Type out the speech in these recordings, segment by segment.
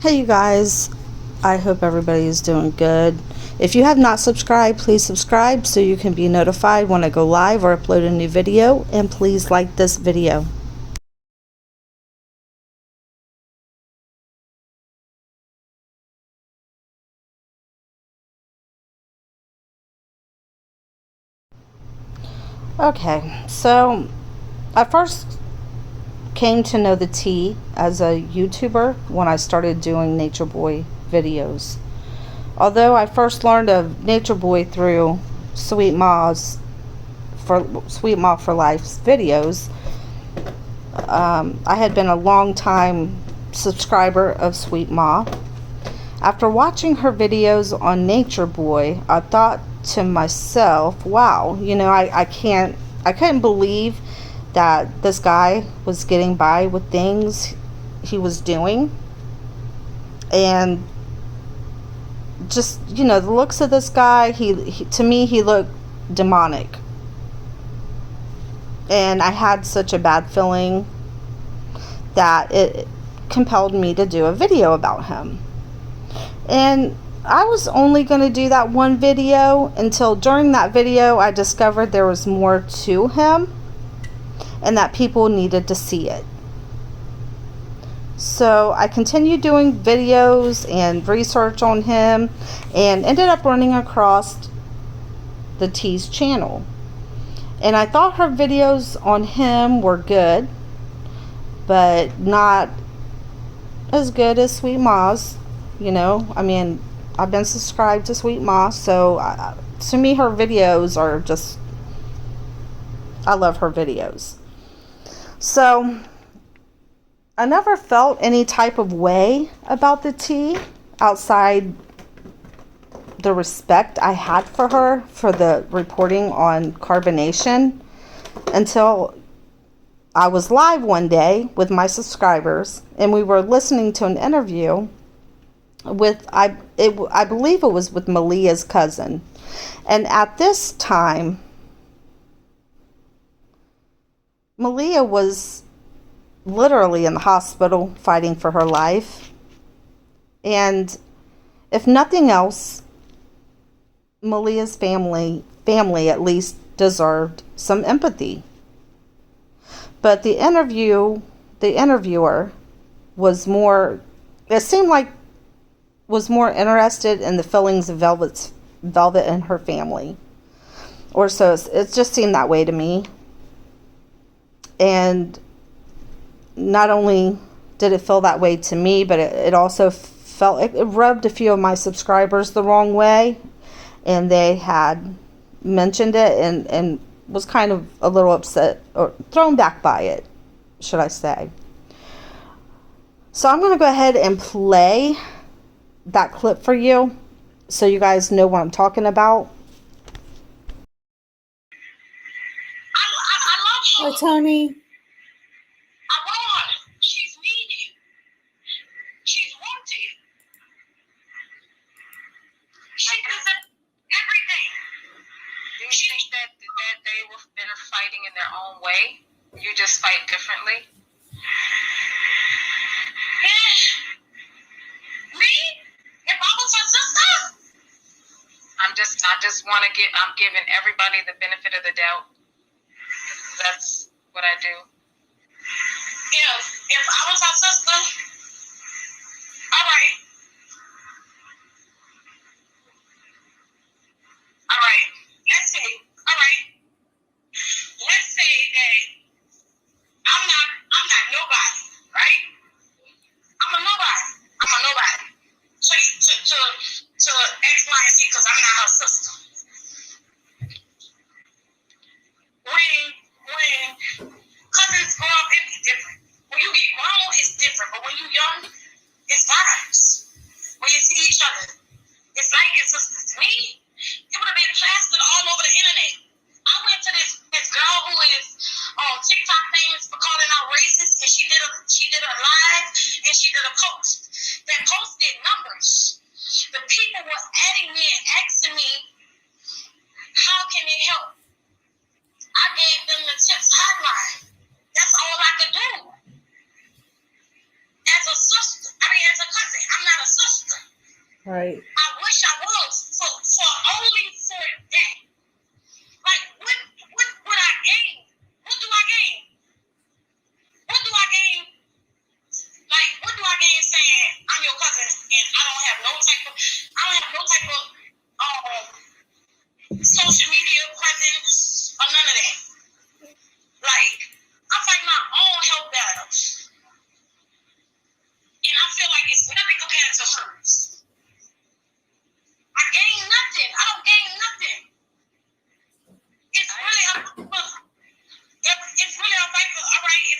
Hey you guys, I hope everybody is doing good. If you have not subscribed, please subscribe so you can be notified when I go live or upload a new video, and please like this video. Okay, so I first came to know the tea as a YouTuber when I started doing Nature Boy videos. Although I first learned of Nature Boy through SWEETMA4LIFe's videos, I had been a long time subscriber of Sweet Ma. After watching her videos on Nature Boy, I thought to myself, wow, I couldn't believe that this guy was getting by with things he was doing. And just, the looks of this guy, he to me, he looked demonic. And I had such a bad feeling that it compelled me to do a video about him. And I was only going to do that one video until during that video I discovered there was more to him and that people needed to see it. So I continued doing videos and research on him and ended up running across the Tea's channel. And I thought her videos on him were good, but not as good as Sweet Ma's. I've been subscribed to Sweet Ma, so to me her videos are just, I love her videos. So I never felt any type of way about the tea outside the respect I had for her for the reporting on carbonation until I was live one day with my subscribers and we were listening to an interview with, I believe it was with Malia's cousin. And at this time, Malia was literally in the hospital fighting for her life. And if nothing else, Malia's family at least deserved some empathy. But the interviewer was more, it seemed like, was more interested in the feelings of Velvet and her family. Or so it just seemed that way to me. And not only did it feel that way to me, but it also felt, it rubbed a few of my subscribers the wrong way. And they had mentioned it and was kind of a little upset or thrown back by it, should I say. So I'm going to go ahead and play that clip for you so you guys know what I'm talking about. Hi, Tony. She's needed. She's wanted. She does everything. Do you think that they were fighting in their own way? You just fight differently? Yes. Me? If I was her sister? I just want to I'm giving everybody the benefit of the doubt. That's what I do. If I was her sister, all right. All right. Let's say, all right. Let's say that I'm not nobody, right? I'm a nobody. So to X, Y, and Z, because I'm not her sister. When cousins grow up, it be different. When you get grown, it's different. But when you young, it's vibes. When you see each other, it's like your sisters. Me, it would have been plastered all over the internet. I went to this girl who is TikTok famous for calling out racist, and she did a live and she did a post. That post did numbers. The people were adding me and asking me, how can they help? I gave them the tips hotline. That's all I could do. As a sister, as a cousin, I sister. Right. I wish I was for only for that. Like, what would I gain? What do I gain? What do I gain? Like, what do I gain saying I'm your cousin and I don't have no type of social media presence or none of that. Like, I fight my own health battles. And I feel like it's nothing compared to hers. I gain nothing. I don't gain nothing. It's really a fight for, all right, if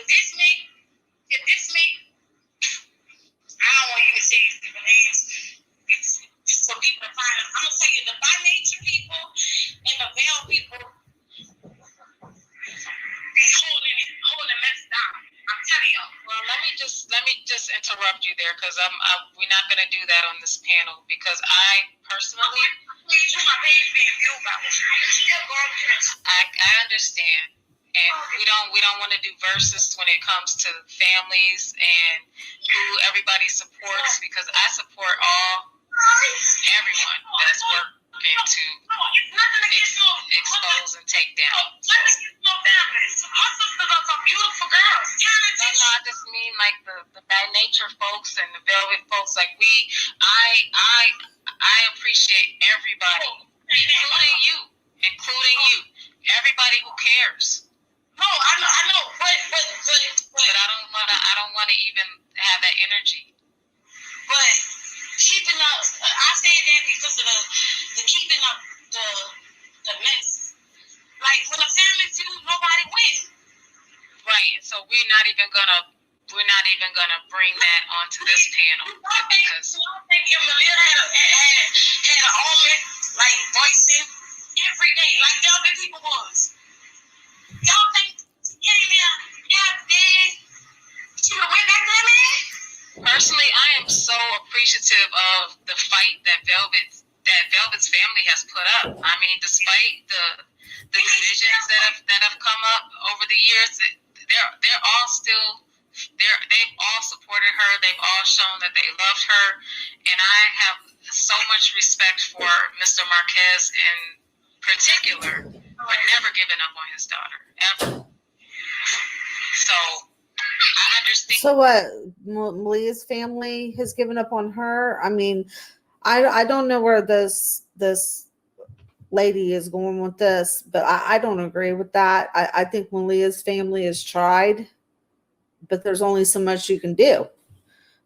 this make, I don't want you to say it's different names. It's for people to find them. I'm going to tell you, the by nature people and the veil people be holding mess down. I'm telling y'all. Well, let me just interrupt you there, because we're not going to do that on this panel, because I personally, I understand, and we don't want to do versus when it comes to families and who everybody supports, because I support everyone that's working to expose and take down. Our sisters are some beautiful girls. No, I just mean like the bad nature folks and the velvet folks. Like I appreciate everybody, including you, everybody who cares. No, I know, but I don't want to even have that energy. But keeping up, I say that because of the keeping up the mess. Like, when a family feud, nobody wins. Right, so we're not even gonna bring that onto this panel. Because you don't think if Malia had an almond, like, voicing every day, like the other people was, y'all think she came here half dead, she would win back to that man? Personally, I am so appreciative of the fight that Velvet's family has put up. I mean, despite the divisions that have come up over the years, they've all supported her. They've all shown that they loved her, and I have so much respect for Mr. Marquez in particular for never giving up on his daughter ever. So I understand. So what? Malia's family has given up on her? I mean, I don't know where this lady is going with this, but I don't agree with that. I think Malia's family has tried, but there's only so much you can do,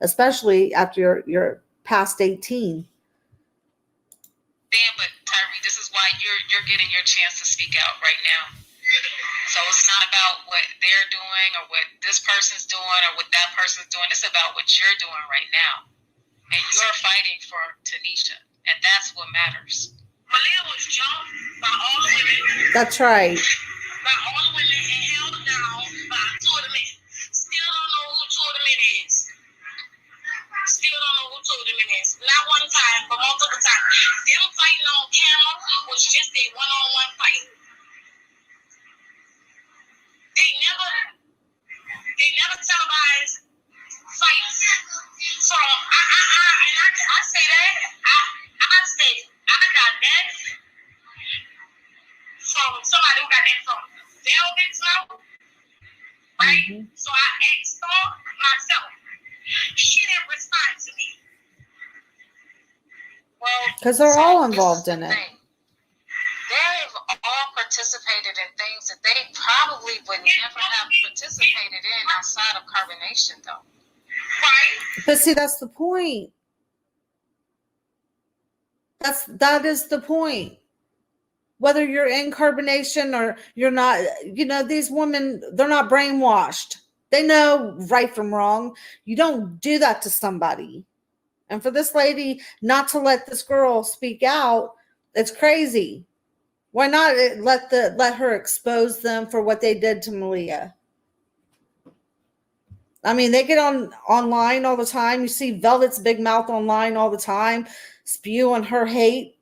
especially after you're past 18. Damn, but Tyree, this is why you're getting your chance to speak out right now. So it's not about what they're doing or what this person's doing or what that person's doing. It's about what you're doing right now. And you're fighting for Tanisha. And that's what matters. Malia was jumped by all the women. That's right. By all the women and held down by two of the men. Still don't know who two of the men is. Not one time, but multiple times. Them fighting on camera was just a one-on-one fight. They never televised fights from I say that I got that from somebody who got that from Velvet's mouth, right? Mm-hmm. So I asked her myself. She didn't respond to me. Well, because they're all involved in it. They've all participated in things that they probably would never have participated in outside of carbonation, though. Right. But see, that's the point. That is the point. Whether you're in carbonation or you're not, these women, they're not brainwashed. They know right from wrong. You don't do that to somebody. And for this lady not to let this girl speak out, it's crazy. Why not let her expose them for what they did to Malia? I mean, they get online all the time. You see Velvet's big mouth online all the time, spewing her hate.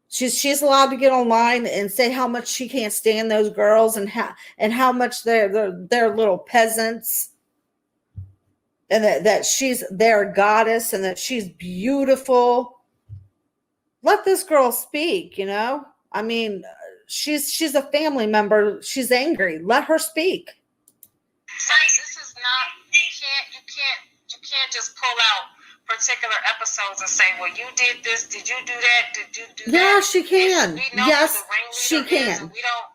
She's allowed to get online and say how much she can't stand those girls and how much they're little peasants. and that she's their goddess and that she's beautiful. Let this girl speak, you know? I mean, she's a family member. She's angry. Let her speak. So this is not, you can't just pull out particular episodes and say, well, you did this, did you do that, did you do that? Yeah, she can. We know Yes, who the ringleader she can. is, and we don't,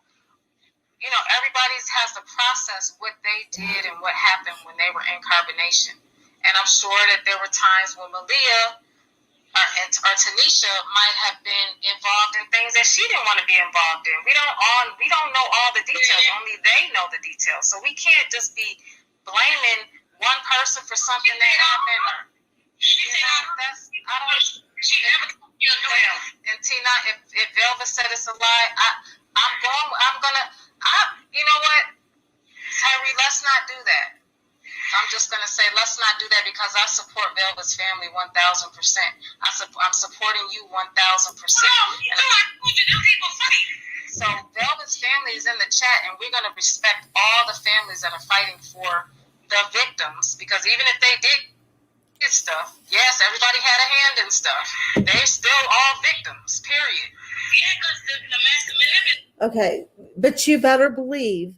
you know, everybody has to process what they did and what happened when they were in carbonation. And I'm sure that there were times when Malia or Tanisha might have been involved in things that she didn't want to be involved in. We don't know all the details. Only they know the details. So we can't just be blaming one person for something that happened. Or and Tina, if Velva said it's a lie, you know what, Tyree, let's not do that. I'm just going to say, let's not do that, because I support Velva's family 1,000%. I'm supporting you 1,000%. So Velva's family is in the chat, and we're going to respect all the families that are fighting for the victims, because even if they did stuff, yes, everybody had a hand in stuff. They're still all victims, period. Yeah, because the mass. Okay, but you better believe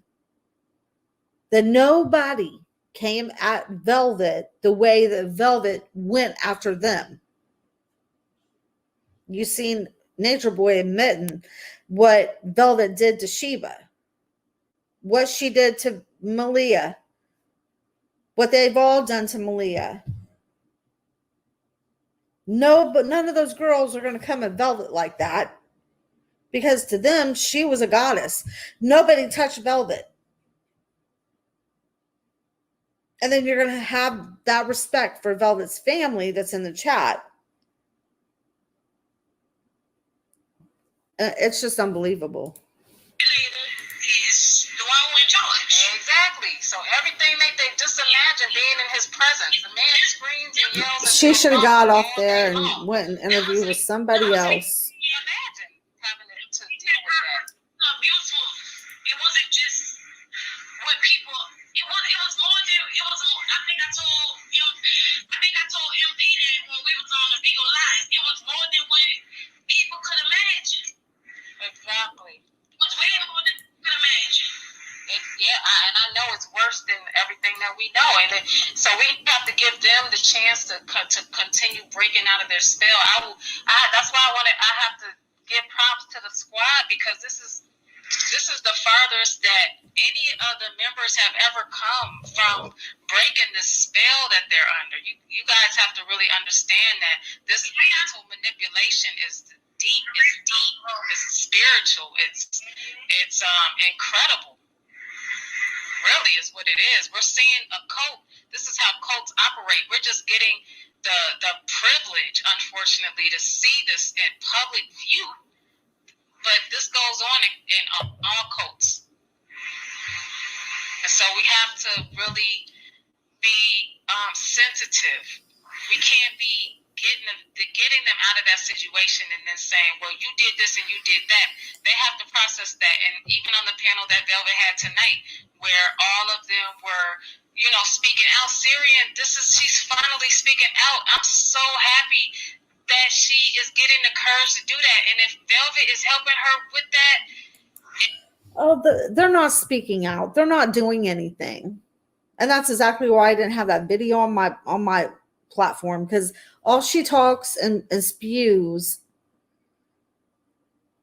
that nobody came at Velvet the way that Velvet went after them. You seen Nature Boy admitting what Velvet did to Sheba, what she did to Malia, what they've all done to Malia. No, but none of those girls are going to come at Velvet like that, because to them, she was a goddess. Nobody touched Velvet. And then you're going to have that respect for Velvet's family that's in the chat. It's just unbelievable. Is the one who in charge. Exactly. So everything they just imagine being in his presence. The man screams and yells. And she should have got off there and went and interviewed with somebody else. Imagine having to deal with that. Beautiful. It wasn't just what people. It was more than it was. I think I told MD that when we was on the Vigo Live, it was more than what people could imagine. Exactly. It was way more than people could imagine. And I know it's worse than everything that we know, and so we have to give them the chance to continue breaking out of their spell. That's why I have to give props to the squad, because this is the farthest that any of the members have ever come from breaking the spell that they're under. You guys have to really understand that this mental manipulation is deep. It's spiritual. It's incredible. Really is what it is. We're seeing a cult. This is how cults operate. We're just getting the privilege, unfortunately, to see this in public view. But this goes on in all cults. And so we have to really be sensitive. We can't be getting them out of that situation and then saying, well, you did this and you did that. They have to process that. And even on the panel that Velvet had tonight, where all of them were, speaking out, Syrian, she's finally speaking out. I'm so happy that she is getting the courage to do that. And if Velvet is helping her with that. They're not speaking out. They're not doing anything. And that's exactly why I didn't have that video on my platform, because all she talks and spews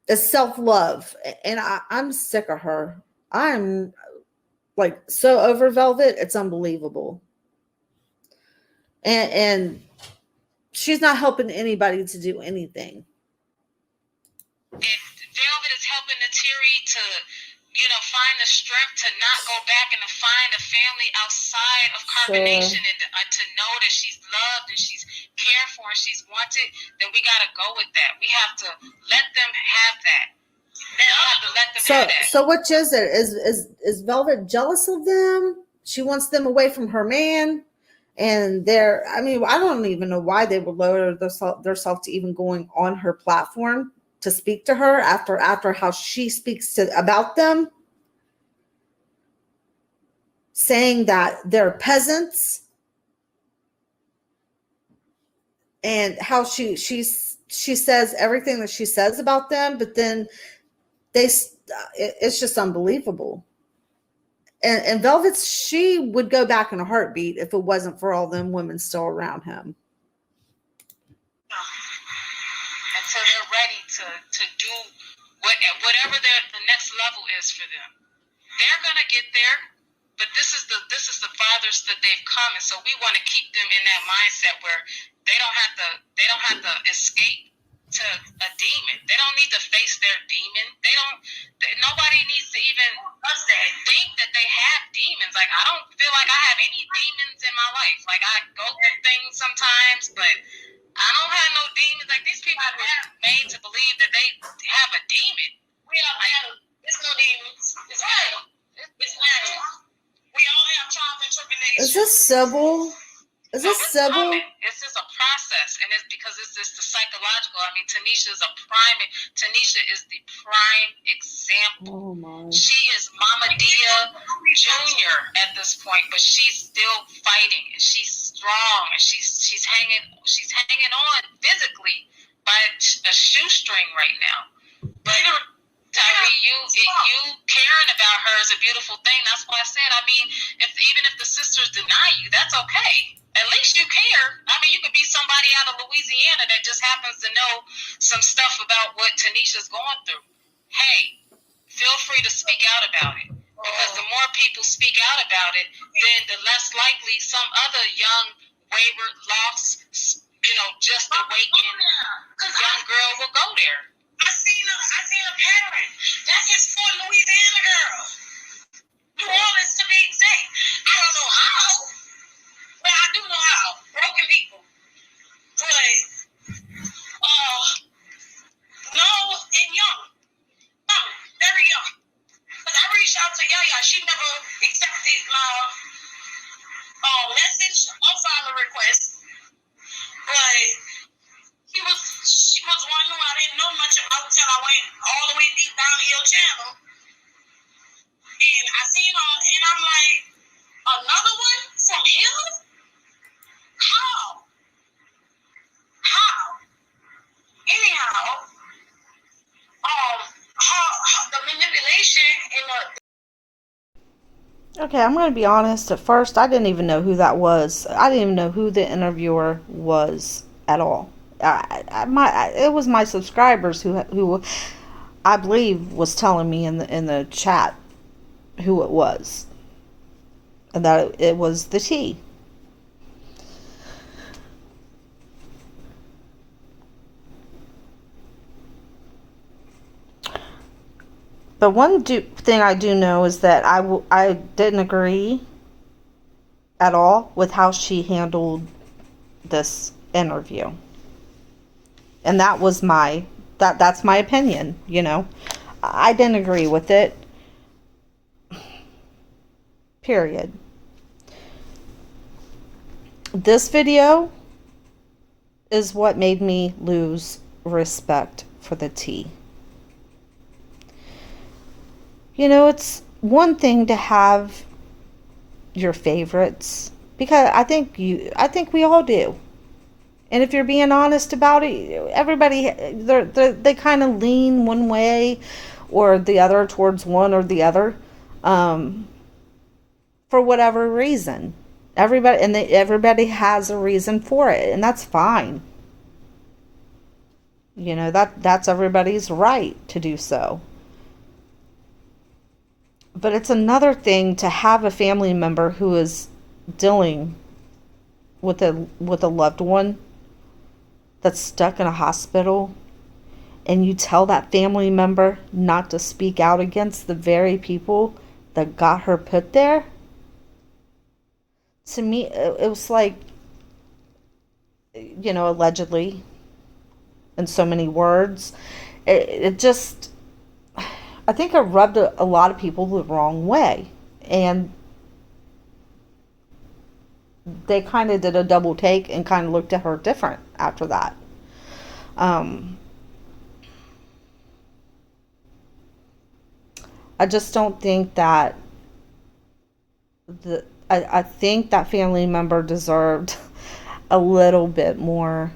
is self-love. And I'm sick of her. I'm like so over Velvet. It's unbelievable. And she's not helping anybody to do anything. If Velvet is helping Natiri to, find the strength to not go back and to find a family outside of carbonation, and to know that she's loved and she's cared for and she's wanted, then we got to go with that. We have to let them have that. So which is it? Is Velvet jealous of them? She wants them away from her man. And I don't even know why they would lower themselves to even going on her platform to speak to her after how she speaks about them, saying that they're peasants. and how she says everything that she says about them, but then it's just unbelievable. And Velvet's, she would go back in a heartbeat if it wasn't for all them women still around him. Until they're ready to do whatever the next level is for them. They're gonna get there, but this is the farthest that they've come, and so we want to keep them in that mindset where they don't have to escape to a demon. They don't need to face their demon. Nobody needs to even think that they have demons. Like, I don't feel like I have any demons in my life. Like, I go through things sometimes, but I don't have no demons. Like, these people were made to believe that they have a demon. We all have, it's no demons. It's real. It's real. We all have trials and tribulations. Is this Sybil? Is this Sybil? It's just a process, and it's because it's just the psychological. I mean, Tanisha is the prime example. Oh my. She is Mama Dia Jr. at this point, but she's still fighting, and she's strong, and she's hanging on physically by a shoestring right now. But Tyree, you caring about her is a beautiful thing. That's why I said, I mean, even if the sisters deny you, that's okay. At least you care. I mean, you could be somebody out of Louisiana that just happens to know some stuff about what Tanisha's going through. Hey, feel free to speak out about it. Because the more people speak out about it, then the less likely some other young, wayward, lost, just awakened young girl will go there. I seen a parent. That's his poor Louisiana girl. New Orleans, to be exact. I don't know how. Well, I do know how. Broken people. But, no, and young. No, very young. Because I reached out to Yaya. She never accepted my message or follow request. But she was one who I didn't know much about until I went all the way deep down to your channel. And I seen her, and I'm like, another one from him? How? Anyhow, the manipulation and Okay, I'm going to be honest. At first, I didn't even know who that was. I didn't even know who the interviewer was at all. It was my subscribers who I believe was telling me in the chat who it was, and that it was the Tea. But one thing I do know is that I didn't agree at all with how she handled this interview. And that was that's my opinion, I didn't agree with it. Period. This video is what made me lose respect for the Tea. It's one thing to have your favorites, because I think we all do. And if you're being honest about it, everybody, they kind of lean one way or the other, towards one or the other, for whatever reason. Everybody has a reason for it, and that's fine. That's everybody's right to do so. But it's another thing to have a family member who is dealing with a loved one that's stuck in a hospital, and you tell that family member not to speak out against the very people that got her put there. To me, it was like, allegedly, in so many words. It just, I think it rubbed a lot of people the wrong way. And they kind of did a double take and kind of looked at her different after that. I just don't think that I think that family member deserved a little bit more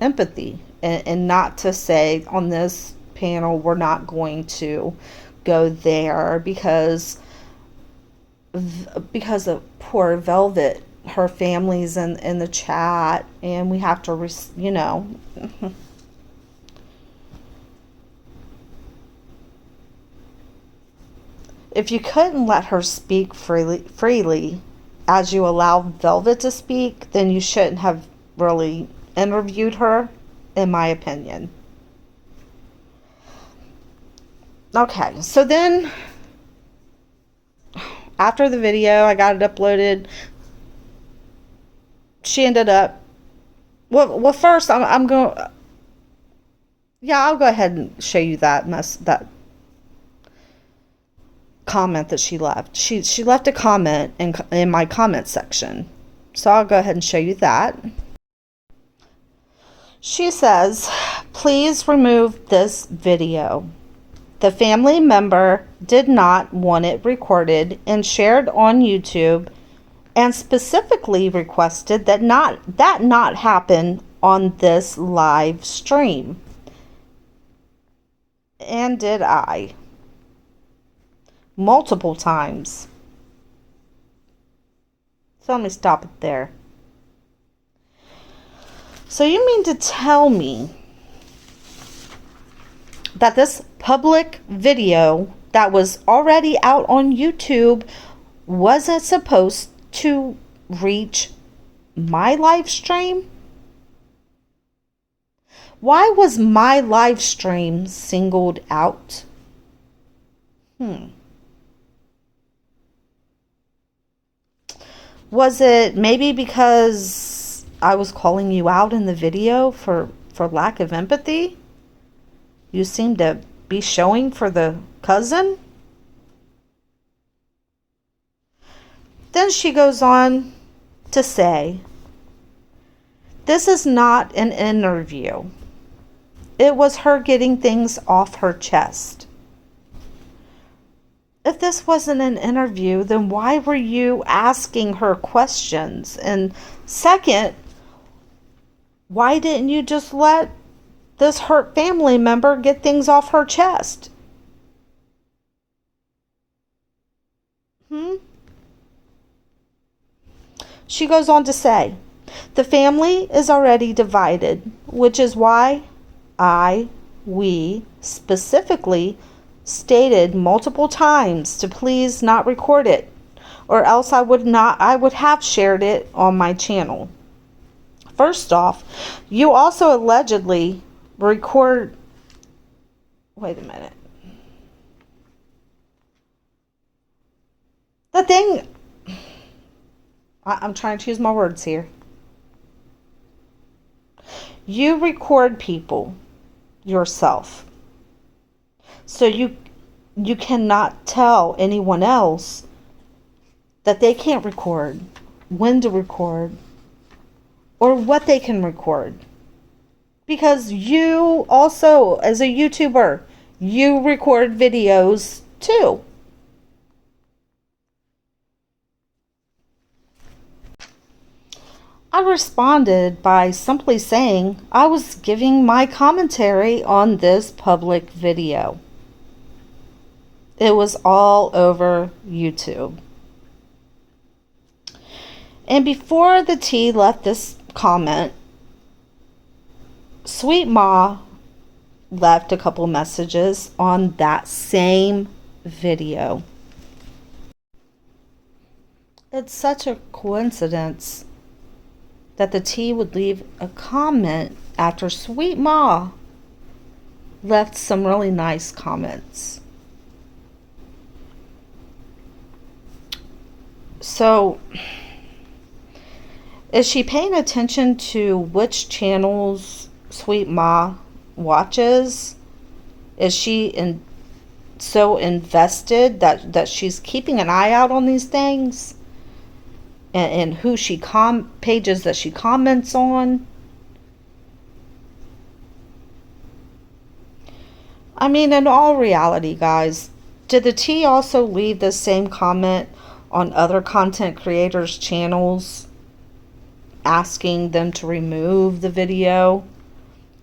empathy, and not to say on this panel we're not going to go there because of poor Velvet, her family's in the chat, and we have to you know. If you couldn't let her speak freely as you allow Velvet to speak, then you shouldn't have really interviewed her, in my opinion. Okay, so then after the video, I got it uploaded. She ended up, well first I'm going, yeah, I'll go ahead and show you that comment that she left. She left a comment in my comment section. So I'll go ahead and show you that. She says, "Please remove this video. The family member did not want it recorded and shared on YouTube, and specifically requested that not happen on this live stream. And did I. Multiple times." So let me stop it there. So you mean to tell me that this public video that was already out on YouTube wasn't supposed to reach my live stream? Why was my live stream singled out? Was it maybe because I was calling you out in the video for lack of empathy? You seem to be showing for the cousin? Then she goes on to say, "This is not an interview. It was her getting things off her chest." If this wasn't an interview, then why were you asking her questions? And second, why didn't you just let this hurt family member get things off her chest? She goes on to say, "The family is already divided, which is why we specifically stated multiple times to please not record it, or else I would have shared it on my channel. First off, you also allegedly wait a minute. The thing, I'm trying to use my words here. You record people yourself. So you cannot tell anyone else that they can't record, when to record, or what they can record. Because you also, as a YouTuber, you record videos too. I responded by simply saying I was giving my commentary on this public video. It was all over YouTube. And before the Tea left this comment, Sweet Ma left a couple messages on that same video. It's such a coincidence that the Tea would leave a comment after Sweet Ma left some really nice comments. So, is she paying attention to which channels Sweet Ma watches? Is she so invested that she's keeping an eye out on these things? And who pages that she comments on? I mean, in all reality, guys, did the Tea also leave the same comment on other content creators' channels asking them to remove the video?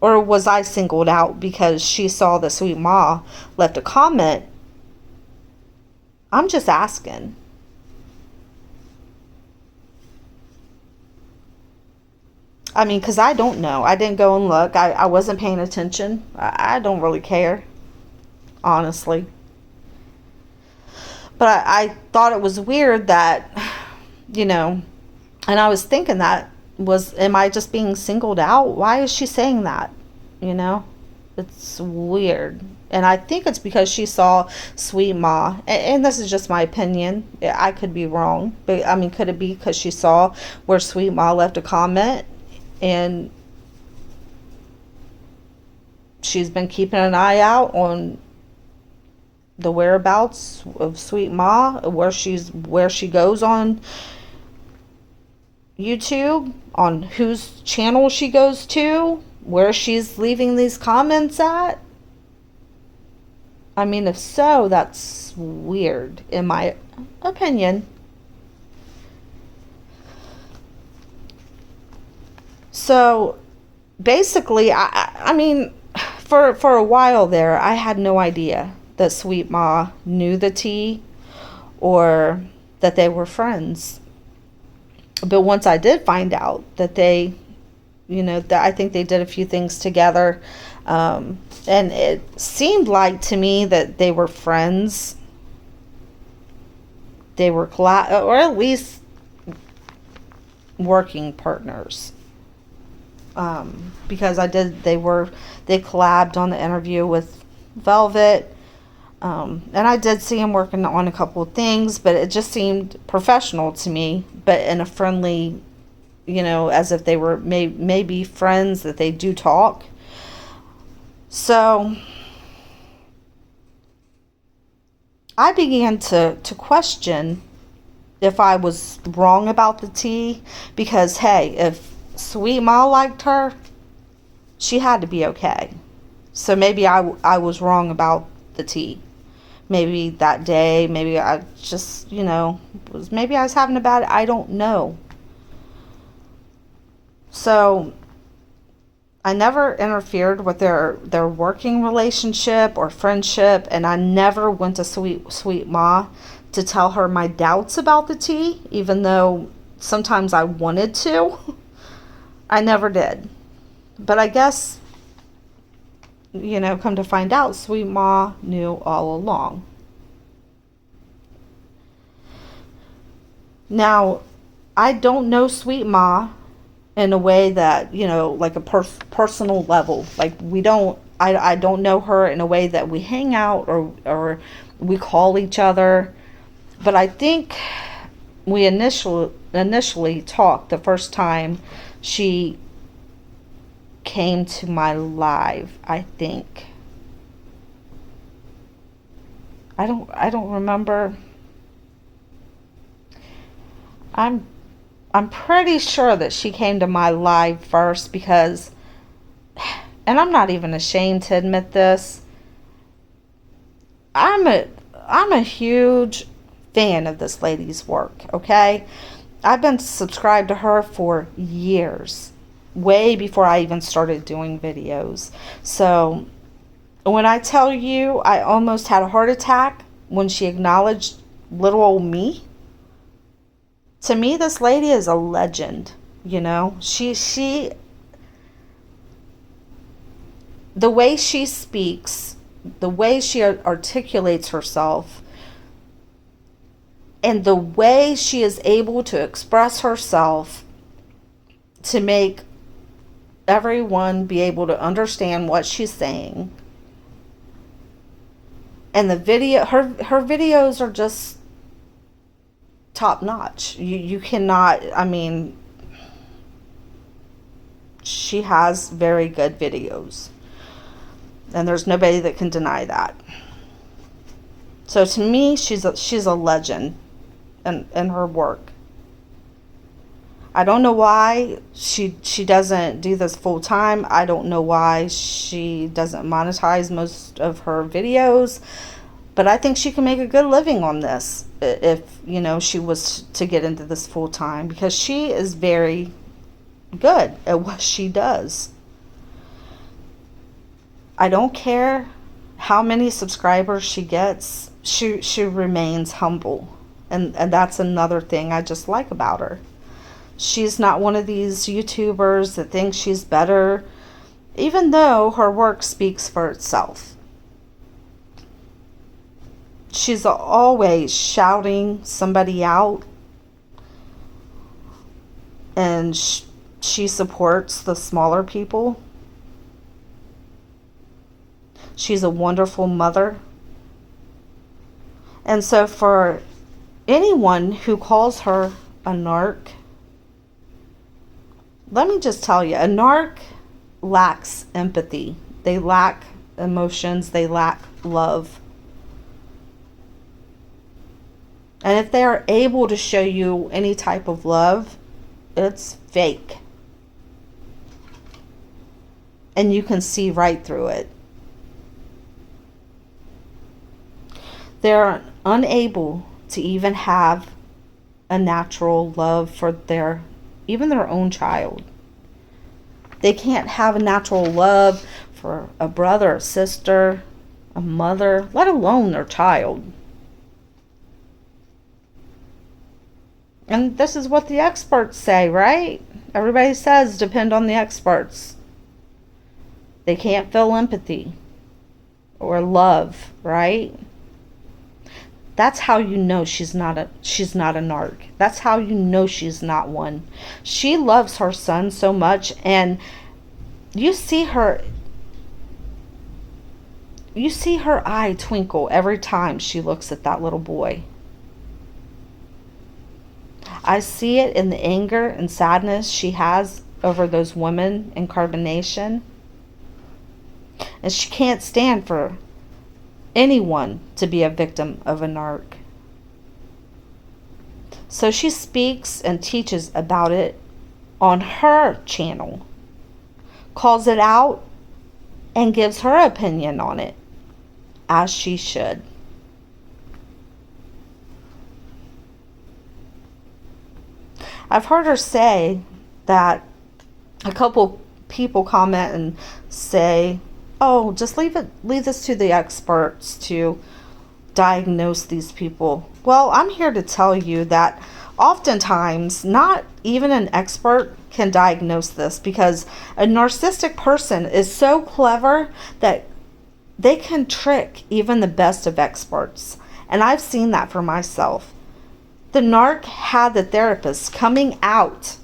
Or was I singled out because she saw the Sweet Ma left a comment? I'm just asking. I mean, because I don't know. I didn't go and look. I wasn't paying attention. I don't really care, honestly. But I thought it was weird that, and I was thinking am I just being singled out? Why is she saying that? It's weird. And I think it's because she saw Sweet Ma. And this is just my opinion. I could be wrong. But, I mean, could it be because she saw where Sweet Ma left a comment? And she's been keeping an eye out on the whereabouts of Sweet Ma, where she goes on YouTube, on whose channel she goes to, where she's leaving these comments at. I mean, if so, that's weird, in my opinion. So, basically, I mean, for a while there, I had no idea that Sweet Ma knew the Tea or that they were friends. But once I did find out that they, that I think they did a few things together, and it seemed like to me that they were friends. They were or at least working partners. Because they collabed on the interview with Velvet. And I did see him working on a couple of things, but it just seemed professional to me, but in a friendly, as if they were maybe friends, that they do talk. So I began to question if I was wrong about the Tea, because hey, if Sweet Ma liked her, she had to be okay. So maybe I was wrong about the Tea. Maybe that day, maybe I just, maybe I was having a bad, I don't know. So I never interfered with their working relationship or friendship, and I never went to Sweet Ma to tell her my doubts about the Tea, even though sometimes I wanted to. I never did. But I guess, come to find out, Sweet Ma knew all along. Now, I don't know Sweet Ma in a way that, like a personal level. Like, I don't know her in a way that we hang out or we call each other. But I think we initially talked the first time she came to my live, I think. I don't remember. I'm pretty sure that she came to my live first because, and I'm not even ashamed to admit this, I'm a huge fan of this lady's work, okay? I've been subscribed to her for years, way before I even started doing videos. So when I tell you I almost had a heart attack when she acknowledged little old me, to me this lady is a legend. She the way she speaks, the way she articulates herself, and the way she is able to express herself to make everyone be able to understand what she's saying. And her videos are just top notch. You cannot, I mean, she has very good videos. And there's nobody that can deny that. So to me, she's a legend in her work. I don't know why she doesn't do this full time. I don't know why she doesn't monetize most of her videos. But I think she can make a good living on this if, she was to get into this full time, because she is very good at what she does. I don't care how many subscribers she gets, she remains humble. And that's another thing I just like about her. She's not one of these YouTubers that thinks she's better, even though her work speaks for itself. She's always shouting somebody out, and she supports the smaller people. She's a wonderful mother. And so for anyone who calls her a narc, let me just tell you, a narc lacks empathy. They lack emotions. They lack love. And if they are able to show you any type of love, it's fake. And you can see right through it. They're unable to even have a natural love for even their own child. They can't have a natural love for a brother, a sister, a mother, let alone their child. And this is what the experts say, right? Everybody says depend on the experts. They can't feel empathy or love, right? That's how you know she's not a narc. That's how you know she's not one. She loves her son so much, and you see her eye twinkle every time she looks at that little boy. I see it in the anger and sadness she has over those women in carbonation. And she can't stand for anyone to be a victim of a narc. So she speaks and teaches about it on her channel, calls it out, and gives her opinion on it, as she should. I've heard her say that a couple people comment and say, oh, just leave this to the experts to diagnose these people. Well, I'm here to tell you that oftentimes not even an expert can diagnose this, because a narcissistic person is so clever that they can trick even the best of experts. And I've seen that for myself. The narc had the therapist coming out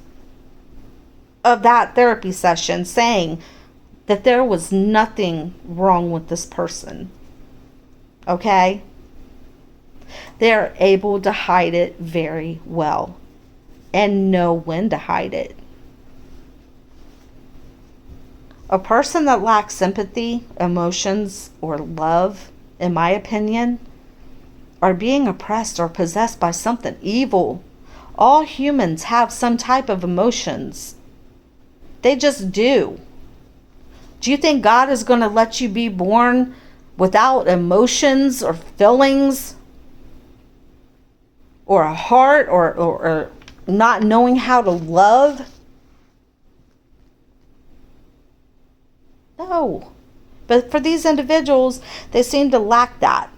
of that therapy session saying that there was nothing wrong with this person. Okay? They're able to hide it very well and know when to hide it. A person that lacks sympathy, emotions, or love, in my opinion, are being oppressed or possessed by something evil. All humans have some type of emotions. They just do. Do you think God is going to let you be born without emotions or feelings or a heart or not knowing how to love? No. But for these individuals, they seem to lack that.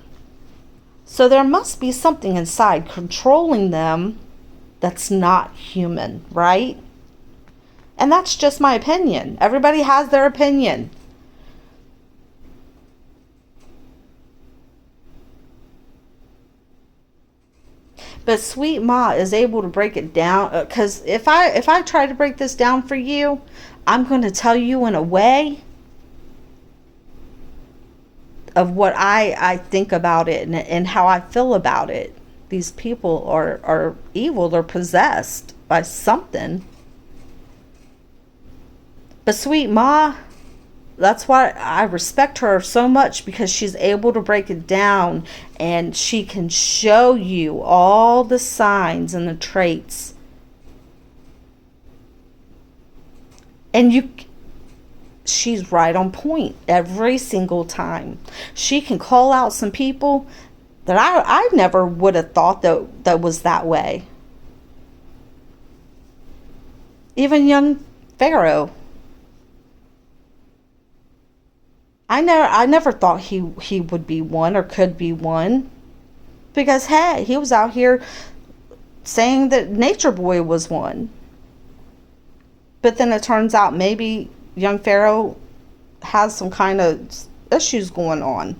So there must be something inside controlling them that's not human, right? And that's just my opinion. Everybody has their opinion. But Sweet Ma is able to break it down, because if I try to break this down for you, I'm going to tell you in a way of what I think about it and how I feel about it. These people are evil. They're possessed by something. But Sweet Ma, that's why I respect her so much, because she's able to break it down and she can show you all the signs and the traits. And she's right on point every single time. She can call out some people that I never would have thought that was that way. Even young Pharaoh. I never thought he would be one or could be one, because hey, he was out here saying that Nature Boy was one. But then it turns out maybe young Pharaoh has some kind of issues going on.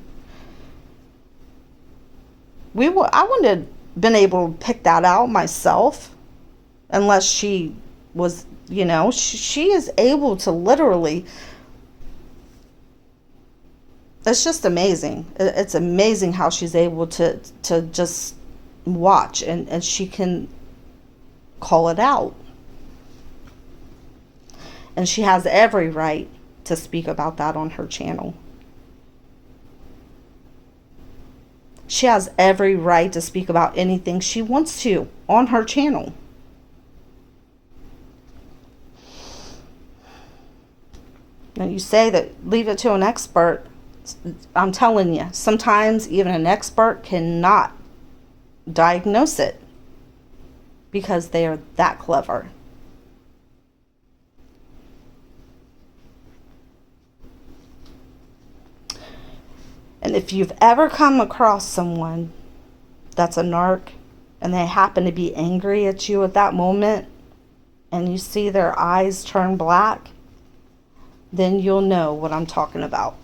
I wouldn't have been able to pick that out myself unless she was, she is able to literally, it's just amazing. It's amazing how she's able to just watch and she can call it out. And she has every right to speak about that on her channel. She has every right to speak about anything she wants to on her channel. Now you say that leave it to an expert. I'm telling you, sometimes even an expert cannot diagnose it because they are that clever. And if you've ever come across someone that's a narc and they happen to be angry at you at that moment and you see their eyes turn black, then you'll know what I'm talking about.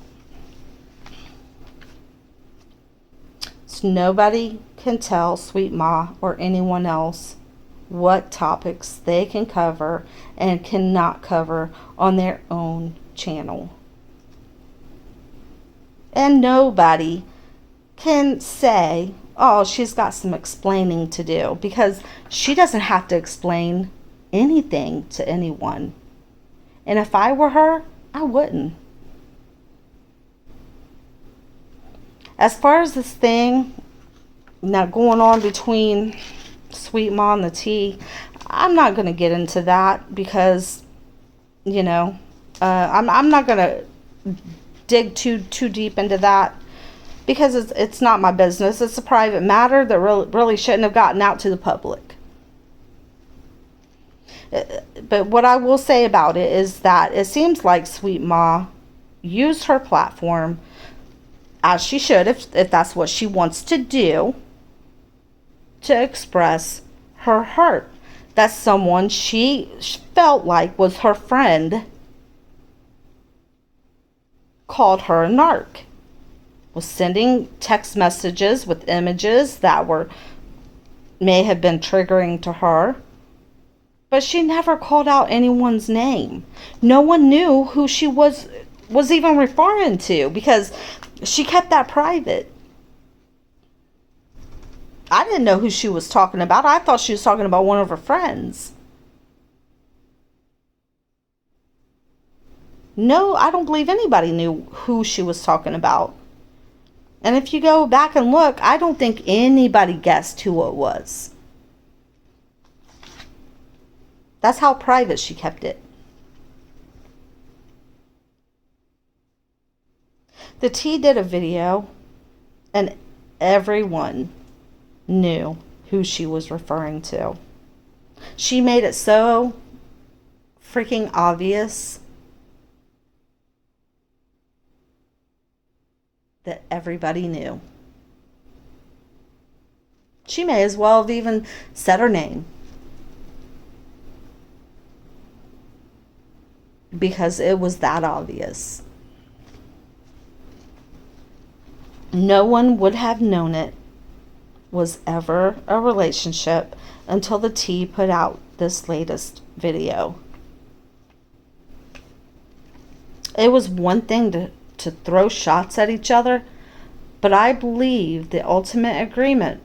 So nobody can tell Sweet Ma or anyone else what topics they can cover and cannot cover on their own channel. And nobody can say, oh, she's got some explaining to do, because she doesn't have to explain anything to anyone. And if I were her, I wouldn't. As far as this thing now going on between Sweet Ma and the Tea, I'm not going to get into that because, I'm not going to dig too deep into that because it's not my business. It's a private matter that really shouldn't have gotten out to the public. But what I will say about it is that it seems like Sweet Ma used her platform, as she should, if that's what she wants to do, to express her hurt that someone she felt like was her friend called her a narc, was sending text messages with images that may have been triggering to her, but she never called out anyone's name. No one knew who she was even referring to because she kept that private. I didn't know who she was talking about. I thought she was talking about one of her friends. No, I don't believe anybody knew who she was talking about. And if you go back and look, I don't think anybody guessed who it was. That's how private she kept it. The Tea did a video, and everyone knew who she was referring to. She made it so freaking obvious that everybody knew. She may as well have even said her name, because it was that obvious. No one would have known it was ever a relationship until the Tea put out this latest video. It was one thing to throw shots at each other, but I believe the ultimate agreement,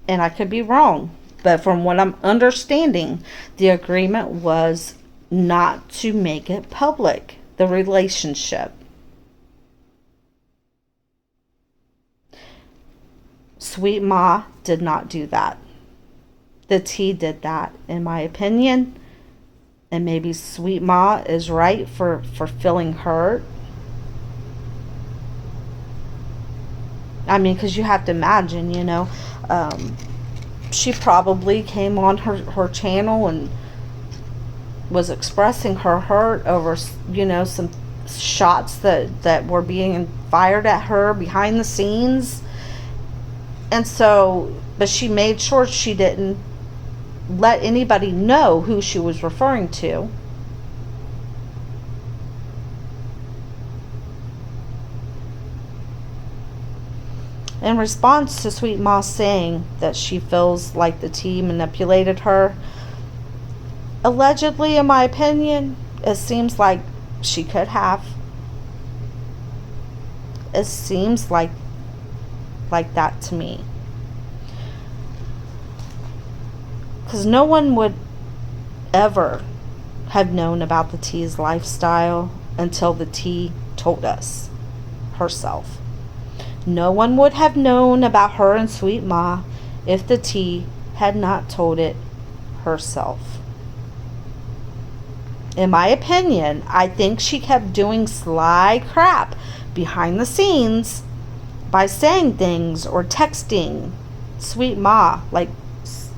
and I could be wrong, but from what I'm understanding, the agreement was not to make it public, the relationship. Sweet Ma did not do that. The Tea did that, in my opinion. And maybe Sweet Ma is right for feeling hurt. I mean, because you have to imagine, she probably came on her channel and was expressing her hurt over, shots that were being fired at her behind the scenes. And so, but she made sure she didn't let anybody know who she was referring to. In response to Sweet Ma saying that she feels like the tea manipulated her, allegedly, in my opinion, it seems like she could have. It seems like that to me. Because no one would ever have known about the tea's lifestyle until the tea told us herself. No one would have known about her and Sweet Ma if the tea had not told it herself. In my opinion, I think she kept doing sly crap behind the scenes by saying things or texting Sweet Ma, like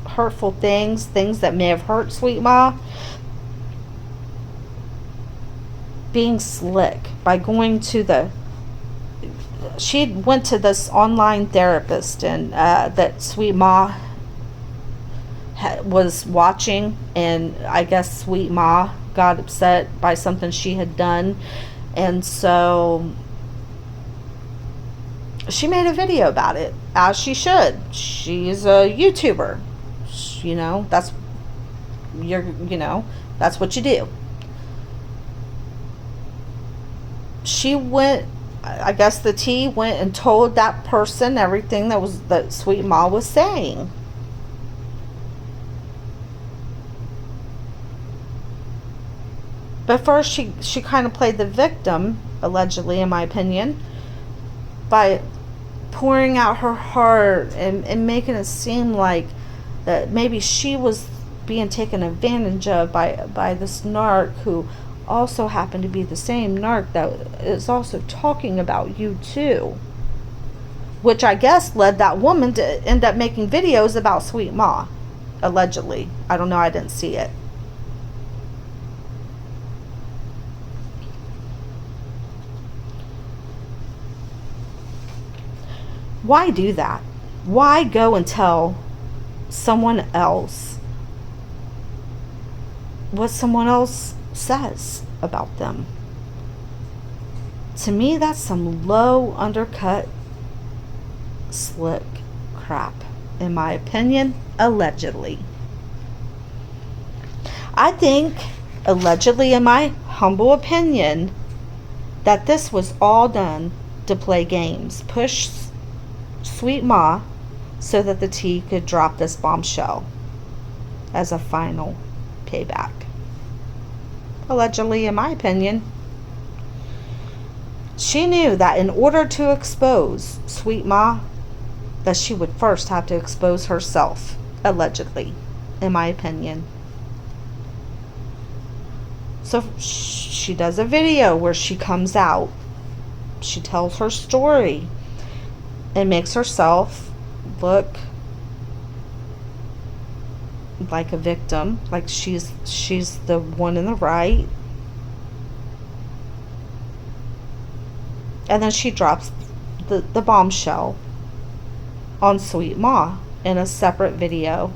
hurtful things that may have hurt Sweet Ma. Being slick by going to she went to this online therapist, and that Sweet Ma was watching, and I guess Sweet Ma got upset by something she had done, and so she made a video about it, as she should. She's a YouTuber, that's that's what you do. She went, I guess the tea went and told that person everything that Sweet Ma was saying. But first she kind of played the victim, allegedly, in my opinion, by pouring out her heart and making it seem like that maybe she was being taken advantage of by this narc, who also happened to be the same narc that is also talking about you too, which I guess led that woman to end up making videos about Sweet Ma, allegedly. I don't know, I didn't see it. Why do that? Why go and tell someone else what someone else says about them? To me, that's some low, undercut, slick crap, in my opinion, allegedly. I think, allegedly, in my humble opinion, that this was all done to play games, push Sweet Ma so that the tea could drop this bombshell as a final payback. Allegedly, in my opinion. She knew that in order to expose Sweet Ma, that she would first have to expose herself, allegedly, in my opinion. So she does a video where she comes out, she tells her story, and makes herself look like a victim, like she's the one in the right. And then she drops the bombshell on Sweet Ma in a separate video.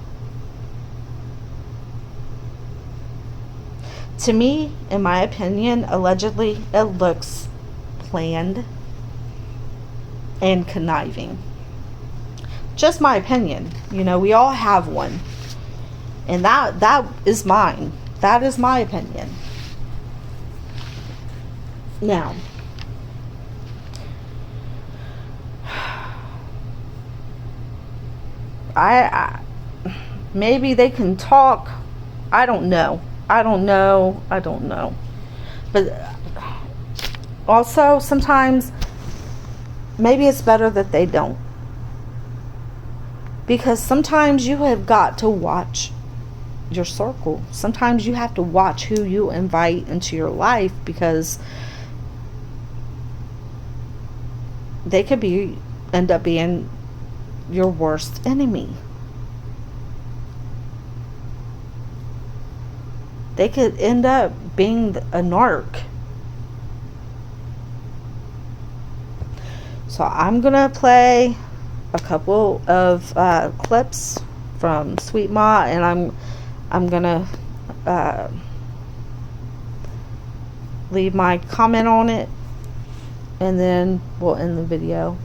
To me, in my opinion, allegedly, it looks planned and conniving. Just my opinion. We all have one. And that is mine. That is my opinion. Now, I maybe they can talk. I don't know. But also, sometimes maybe it's better that they don't. Because sometimes you have got to watch your circle. Sometimes you have to watch who you invite into your life, because they could end up being your worst enemy. They could end up being a narc So I'm gonna play a couple of clips from Sweet Ma, and I'm gonna uh, leave my comment on it, and then we'll end the video.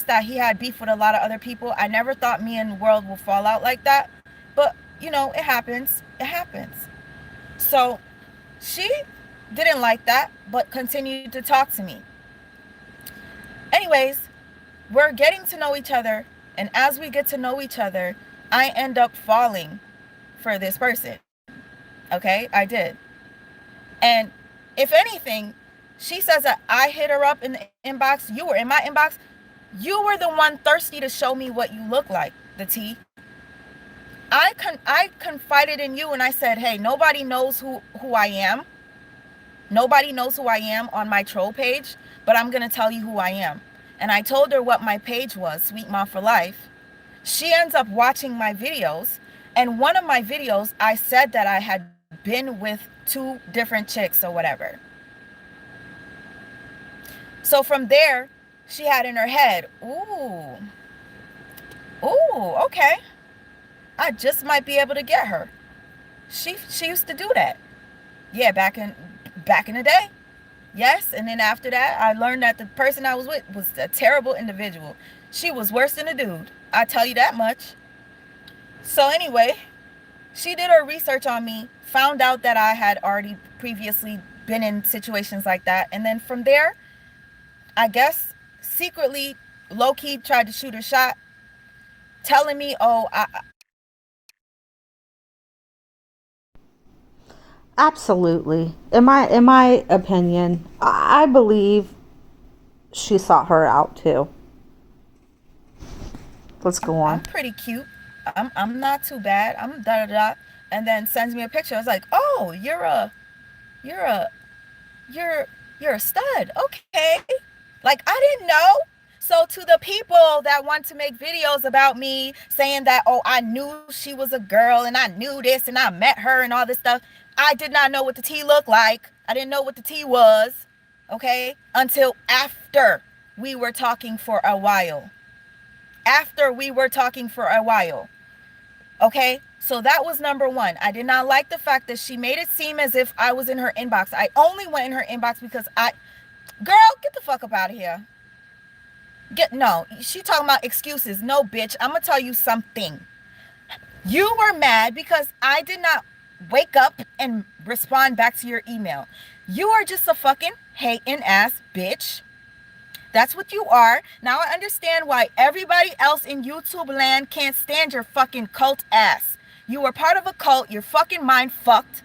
That he had beef with a lot of other people. I never thought me and the world would fall out like that. But, you know, it happens. It happens. So she didn't like that, but continued to talk to me. Anyways, we're getting to know each other. And as we get to know each other, I end up falling for this person. Okay? I did. And if anything, she says that I hit her up in the inbox. You were in my inbox. You were the one thirsty to show me what you look like, the Tea. I confided in you and I said, hey, nobody knows who I am. Nobody knows who I am on my troll page, but I'm going to tell you who I am. And I told her what my page was, Sweet Ma for Life. She ends up watching my videos, and one of my videos, I said that I had been with 2 different chicks or whatever. So from there, she had in her head, okay, I just might be able to get her. She used to do that. Yeah, back in the day. Yes, and then after that, I learned that the person I was with was a terrible individual. She was worse than a dude. I tell you that much. So anyway, she did her research on me, found out that I had already previously been in situations like that, and then from there, I guess secretly, low-key tried to shoot her shot, telling me, oh, Absolutely. In my opinion, I believe she sought her out too. Let's go I'm on. pretty cute. I'm not too bad. I'm da da da. And then sends me a picture. I was like, oh, you're a you're you're a stud. Okay. Like I didn't know. So to the people that want to make videos about me saying that, oh, I knew she was a girl and I knew this and I met her and all this stuff, I did not know what the tea looked like. I didn't know what the tea was. Okay. Until after we were talking for a while. After we were talking for a while. Okay, so that was number one. I did not like the fact that she made it seem as if I was in her inbox. I only went in her inbox because girl, get the fuck up out of here. No, she talking about excuses. No, bitch, I'm gonna tell you something. You were mad because I did not wake up and respond back to your email. You are just a fucking hating ass bitch. That's what you are. Now I understand why everybody else in YouTube land can't stand your fucking cult ass. You were part of a cult, you're fucking mind fucked,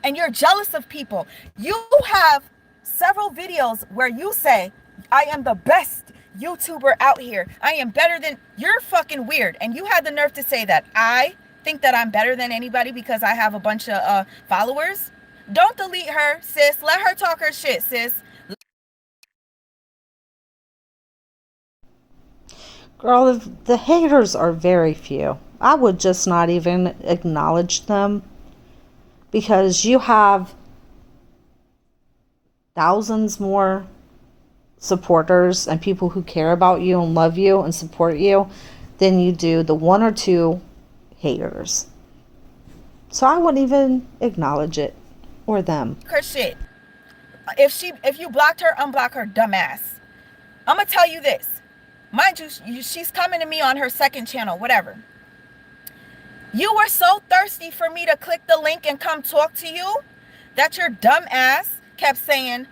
and you're jealous of people. You have several videos where you say, I am the best YouTuber out here. I am better than... You're fucking weird. And you had the nerve to say that. I think that I'm better than anybody because I have a bunch of followers. Don't delete her, sis. Let her talk her shit, sis. Girl, the haters are very few. I would just not even acknowledge them because you have thousands more supporters and people who care about you and love you and support you than you do the 1 or 2 haters. So I wouldn't even acknowledge it or them. Her shit. If you blocked her, unblock her, dumbass. I'm gonna tell you this. Mind you, she's coming to me on her second channel, whatever. You were so thirsty for me to click the link and come talk to you that your dumb ass kept saying,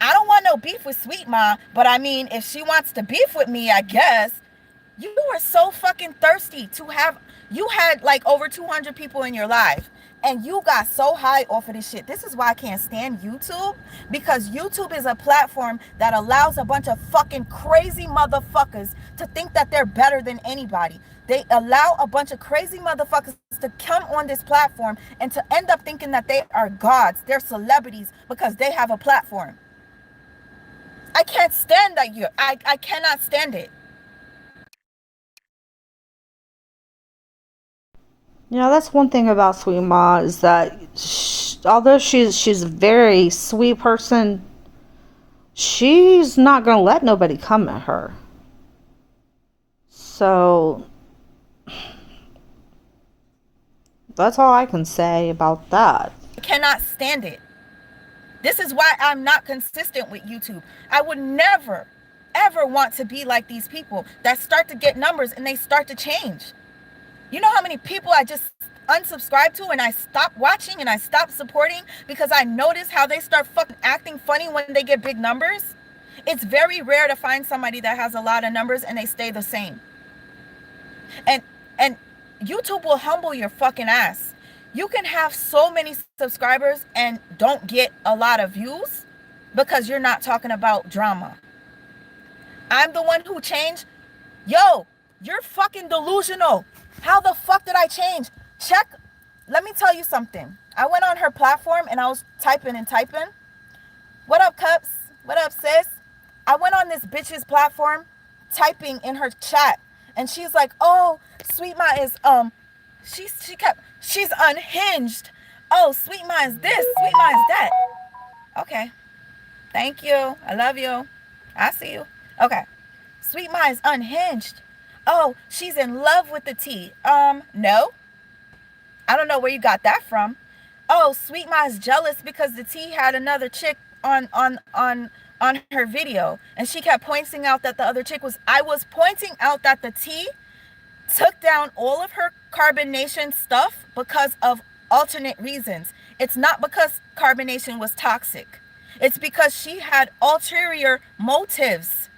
I don't want no beef with Sweet Ma, but I mean, if she wants to beef with me, I guess. You were so fucking thirsty to have... You had like over 200 people in your life. And you got so high off of this shit. This is why I can't stand YouTube. Because YouTube is a platform that allows a bunch of fucking crazy motherfuckers to think that they're better than anybody. They allow a bunch of crazy motherfuckers to come on this platform and to end up thinking that they are gods. They're celebrities because they have a platform. I can't stand that. I cannot stand it. You know, that's one thing about Sweet Ma is that although she's a very sweet person, she's not going to let nobody come at her. So that's all I can say about that. I cannot stand it. This is why I'm not consistent with YouTube. I would never, ever want to be like these people that start to get numbers and they start to change. You know how many people I just unsubscribe to and I stop watching and I stop supporting because I notice how they start fucking acting funny when they get big numbers? It's very rare to find somebody that has a lot of numbers and they stay the same. And YouTube will humble your fucking ass. You can have so many subscribers and don't get a lot of views because you're not talking about drama. I'm the one who changed. Yo, you're fucking delusional. How the fuck did I change? Check. Let me tell you something. I went on her platform and I was typing. What up, Cups? What up, sis? I went on this bitch's platform typing in her chat And she's like, oh, SWEETMA is she's unhinged. Oh, SWEETMA is this, SWEETMA is that. Okay. Thank you. I love you. I see you. Okay. SWEETMA is unhinged. Oh, she's in love with the tea. No. I don't know where you got that from. Oh, SWEETMA is jealous because the tea had another chick on her video, and she kept pointing out that the other chick was. I was pointing out that the tea took down all of her carbonation stuff because of alternate reasons. It's not because carbonation was toxic. It's because she had ulterior motives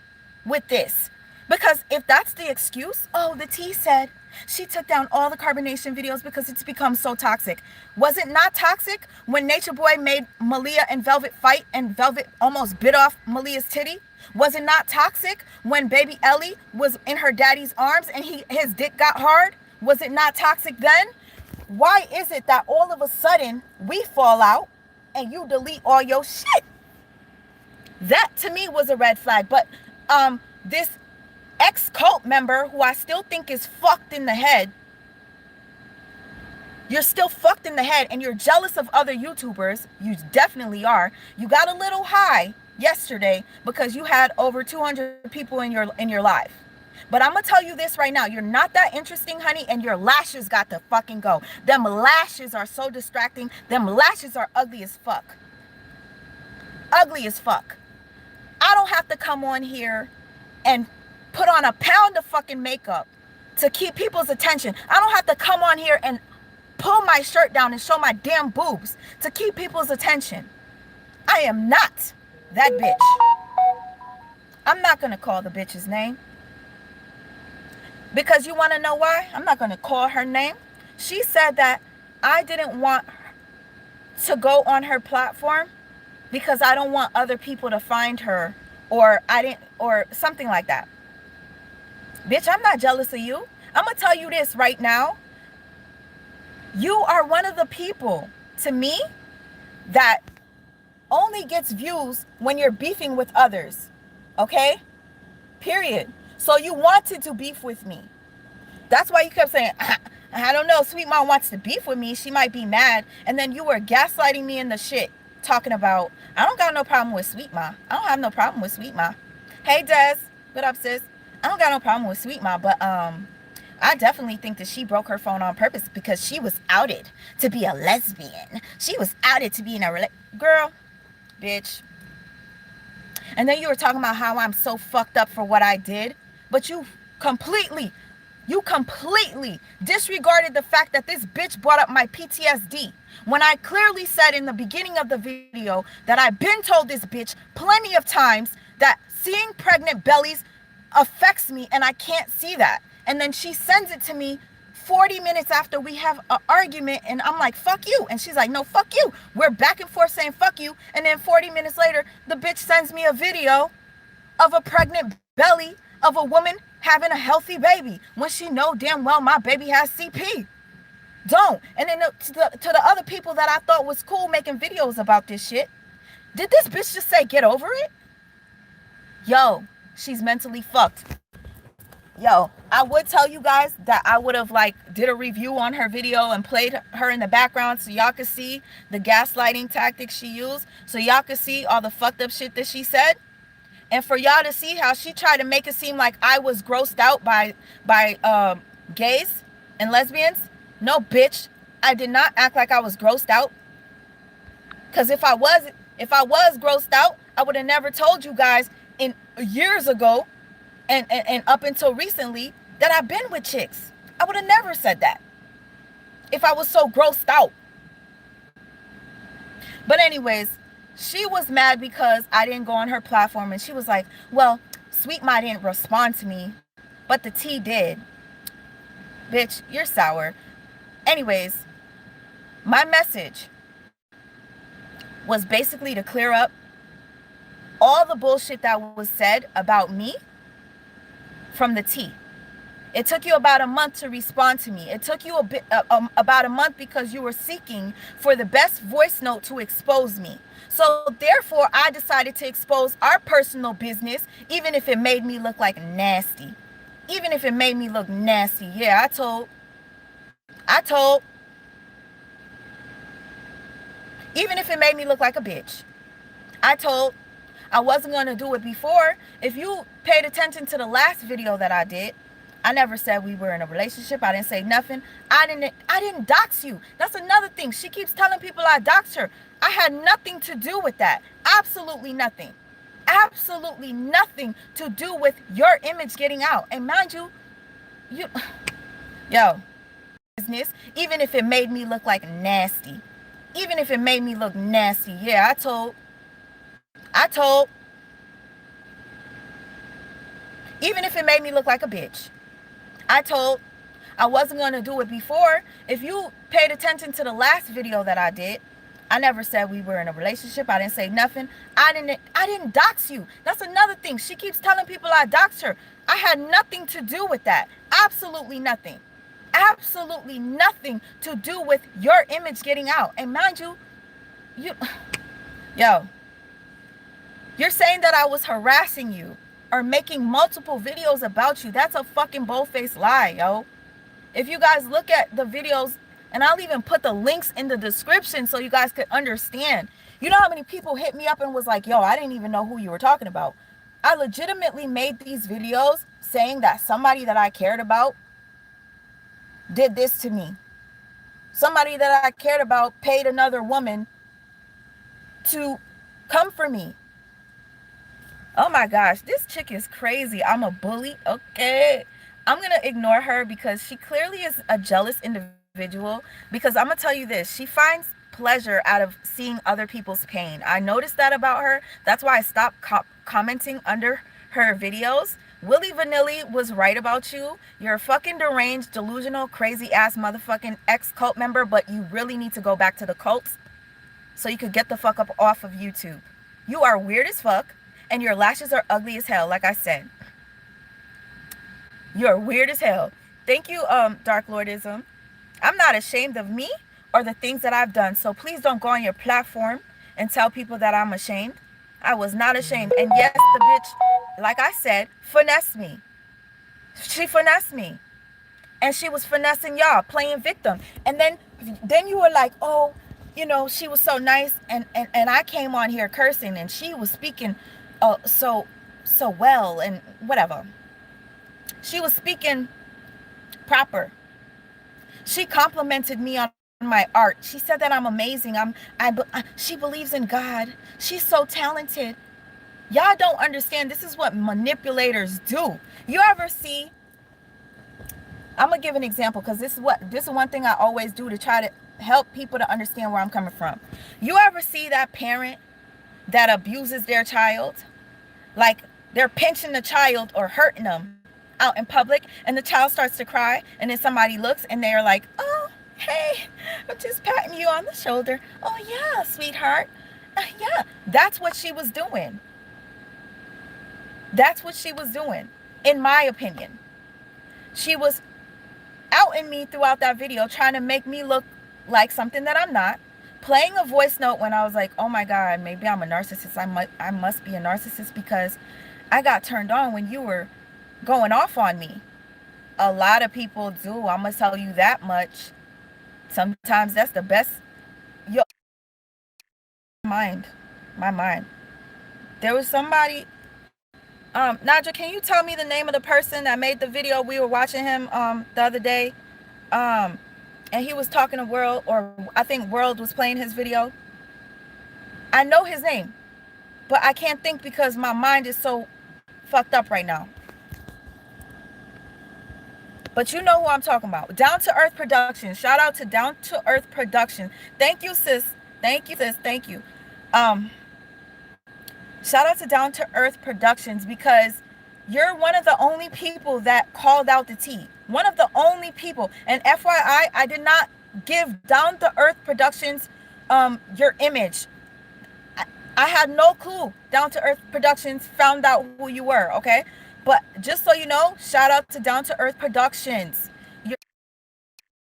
with this. Because if that's the excuse, oh, the tea said she took down all the carbonation videos because it's become so toxic. Was it not toxic when Nature Boy made Malia and Velvet fight and Velvet almost bit off Malia's titty? Was it not toxic when baby Ellie was in her daddy's arms and his dick got hard? Was it not toxic then? Why is it that all of a sudden we fall out and you delete all your shit? That to me was a red flag. But this ex-cult member who I still think is fucked in the head, you're still fucked in the head and you're jealous of other YouTubers. You definitely are. You got a little high yesterday because you had over 200 people in your live. But I'm gonna tell you this right now, you're not that interesting, honey, and your lashes got to fucking go. Them lashes are so distracting. Them lashes are ugly as fuck. Ugly as fuck. I don't have to come on here and put on a pound of fucking makeup to keep people's attention. I don't have to come on here and pull my shirt down and show my damn boobs to keep people's attention. I am not that bitch. I'm not gonna call the bitch's name. Because you want to know why? I'm not going to call her name. She said that I didn't want to go on her platform because I don't want other people to find her, or something like that. Bitch, I'm not jealous of you. I'm going to tell you this right now. You are one of the people, to me, that only gets views when you're beefing with others. Okay? Period. So you wanted to beef with me. That's why you kept saying, I don't know, SWEETMA wants to beef with me. She might be mad. And then you were gaslighting me in the shit, talking about, I don't got no problem with SWEETMA. I don't have no problem with SWEETMA. Hey, Des. What up, sis? I don't got no problem with SWEETMA, but I definitely think that she broke her phone on purpose because she was outed to be a lesbian. She was outed to be in a girl, bitch. And then you were talking about how I'm so fucked up for what I did. But you completely disregarded the fact that this bitch brought up my PTSD. When I clearly said in the beginning of the video that I've been told this bitch plenty of times that seeing pregnant bellies affects me and I can't see that. And then she sends it to me 40 minutes after we have an argument and I'm like, fuck you. And she's like, no, fuck you. We're back and forth saying fuck you. And then 40 minutes later, the bitch sends me a video of a pregnant belly of a woman having a healthy baby when she know damn well my baby has CP. Don't. And then to the other people that I thought was cool making videos about this shit, did this bitch just say get over it? Yo, she's mentally fucked. Yo, I would tell you guys that I would have did a review on her video and played her in the background so y'all could see the gaslighting tactics she used, so y'all could see all the fucked up shit that she said. And for y'all to see how she tried to make it seem like I was grossed out by gays and lesbians. No, bitch. I did not act like I was grossed out. Because if I was grossed out, I would have never told you guys in years ago and up until recently that I've been with chicks. I would have never said that if I was so grossed out. But anyways, she was mad because I didn't go on her platform, and she was like, well, SWEETMA didn't respond to me, but the tea did. Bitch, you're sour. Anyways, my message was basically to clear up all the bullshit that was said about me from the tea. It took you about a month to respond to me. It took you about a month because you were seeking for the best voice note to expose me. So therefore, I decided to expose our personal business, even if it made me look like nasty. Even if it made me look nasty. Yeah, I told, even if it made me look like a bitch. I told I wasn't going to do it before. If you paid attention to the last video that I did, I never said we were in a relationship. I didn't say nothing. I didn't dox you. That's another thing. She keeps telling people I doxed her. I had nothing to do with that. Absolutely nothing. Absolutely nothing to do with your image getting out. And mind you, yo, business, even if it made me look like nasty. Even if it made me look nasty. Yeah, I told, even if it made me look like a bitch. I told I wasn't going to do it before. If you paid attention to the last video that I did, I never said we were in a relationship. I didn't say nothing. I didn't dox you. That's another thing. She keeps telling people I doxed her. I had nothing to do with that. Absolutely nothing. Absolutely nothing to do with your image getting out. And mind you, yo, you're saying that I was harassing you or making multiple videos about you. That's a fucking bold-faced lie, yo. If you guys look at the videos, and I'll even put the links in the description so you guys could understand. You know how many people hit me up and was like, yo, I didn't even know who you were talking about. I legitimately made these videos saying that somebody that I cared about did this to me. Somebody that I cared about paid another woman to come for me. Oh my gosh, this chick is crazy. I'm a bully. Okay. I'm going to ignore her because she clearly is a jealous individual. Because I'm going to tell you this. She finds pleasure out of seeing other people's pain. I noticed that about her. That's why I stopped commenting under her videos. Willy Vanilli was right about you. You're a fucking deranged, delusional, crazy ass motherfucking ex-cult member. But you really need to go back to the cults so you could get the fuck up off of YouTube. You are weird as fuck. And your lashes are ugly as hell, like I said. You're weird as hell. Thank you, Dark Lordism. I'm not ashamed of me or the things that I've done. So please don't go on your platform and tell people that I'm ashamed. I was not ashamed. And yes, the bitch, like I said, finessed me. She finessed me. And she was finessing y'all, playing victim. And then you were like, oh, you know, she was so nice. And I came on here cursing and she was speaking so well and whatever. She was speaking proper. She complimented me on my art. She said that I'm amazing. She believes in God. She's so talented. Y'all don't understand. This is what manipulators do. You ever see? I'm gonna give an example because this is one thing I always do to try to help people to understand where I'm coming from. You ever see that parent that abuses their child? Like they're pinching the child or hurting them out in public and the child starts to cry and then somebody looks and they're like, oh, hey, I'm just patting you on the shoulder. Oh yeah, sweetheart. Yeah, that's what she was doing. That's what she was doing, in my opinion. She was outing me throughout that video, trying to make me look like something that I'm not. Playing a voice note when I was like, oh my God, maybe I'm a narcissist. I must be a narcissist because I got turned on when you were going off on me. A lot of people do. I'm going to tell you that much. Sometimes that's the best. My mind. There was somebody. Nadja, can you tell me the name of the person that made the video? We were watching him the other day. And he was talking to World, or I think World was playing his video. I know his name, but I can't think because my mind is so fucked up right now. But you know who I'm talking about. Down to Earth Productions. Shout out to Down to Earth Productions. Thank you, sis. Thank you, sis. Thank you. Shout out to Down to Earth Productions because you're one of the only people that called out the tea. One of the only people. And FYI, I did not give Down to Earth Productions your image. I had no clue Down to Earth Productions found out who you were, okay? But just so you know, shout out to Down to Earth Productions.